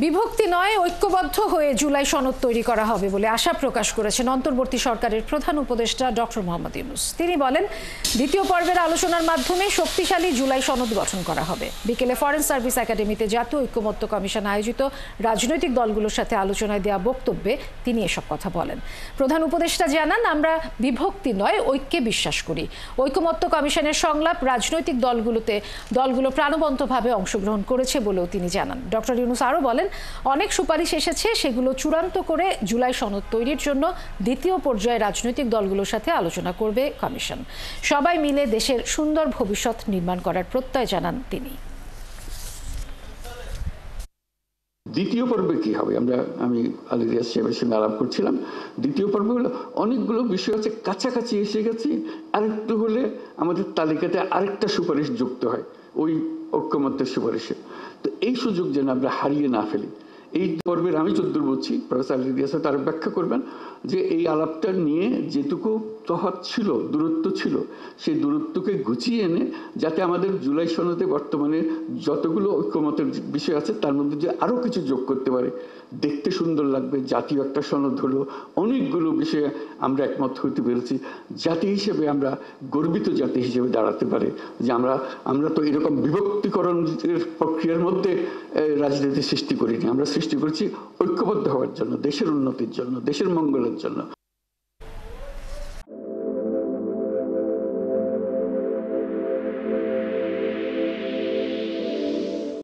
বিভক্তি নয়, ঐক্যবদ্ধ হয়ে জুলাই সনদ তৈরি করা হবে বলে আশা প্রকাশ করেছেন অন্তর্বর্তী সরকারের প্রধান উপদেষ্টা ডক্টর মোহাম্মদ ইউনূস। তিনি বলেন, দ্বিতীয় পর্বের আলোচনার মাধ্যমে শক্তিশালী জুলাই সনদ গঠন করা হবে। বিকেলে ফরেন সার্ভিস একাডেমিতে জাতীয় ঐক্যমত্য কমিশন আয়োজিত রাজনৈতিক দলগুলোর সাথে আলোচনায় দেওয়া বক্তব্যে তিনি এসব কথা বলেন। প্রধান উপদেষ্টা জানান, আমরা বিভক্তি নয়, ঐক্যে বিশ্বাস করি। ঐক্যমত্য কমিশনের সংলাপ রাজনৈতিক দলগুলো প্রাণবন্তভাবে অংশগ্রহণ করেছে বলেও তিনি জানান। ডক্টর ইউনূস আরও বলেন, অনেক সুপারিশ এসেছে, সেগুলো চূড়ান্ত করে জুলাই সনদ তৈরির জন্য দ্বিতীয় পর্যায়ে রাজনৈতিক দলগুলোর সাথে আলোচনা করবে কমিশন। সবাই মিলে দেশের সুন্দর ভবিষ্যৎ নির্মাণ করার প্রত্যয় জানান তিনি। দ্বিতীয় পর্বে কি হবে, আমি আলী রিয়াজ সাহেবের সঙ্গে আলাপ করছিলাম। দ্বিতীয় পর্বে হলো অনেকগুলো বিষয় আছে, কাছাকাছি এসে গেছি, আরেকটু হলে আমাদের তালিকাতে আরেকটা সুপারিশ যুক্ত হয় ওই ঐক্যমত্যের সুপারিশে। তো এই সুযোগ যেন আমরা হারিয়ে না ফেলি। এই পর্বের আমি যদ্দূর বলছি, প্রফেসর আলী রিয়াজ তার ব্যাখ্যা করবেন যে এই আলাপটা নিয়ে যেটুকু তফাৎ ছিল, দূরত্ব ছিল, সেই দূরত্বকে গুছিয়ে এনে যাতে আমাদের জুলাই সনদে বর্তমানে যতগুলো ঐক্যমতের বিষয় আছে তার মধ্যে যে আরও কিছু যোগ করতে পারে, দেখতে সুন্দর লাগবে, জাতীয় একটা সনদ হলো, অনেকগুলো বিষয়ে আমরা একমত হইতে পেরেছি, জাতি হিসেবে আমরা গর্বিত জাতি হিসেবে দাঁড়াতে পারে যে আমরা তো এরকম বিভক্তিকরণের প্রক্রিয়ার মধ্যে রাজনীতি সৃষ্টি করিনি। আমরা সৃষ্টি করছি ঐক্যবদ্ধ হওয়ার জন্য, দেশের উন্নতির জন্য, দেশের মঙ্গলের জন্য।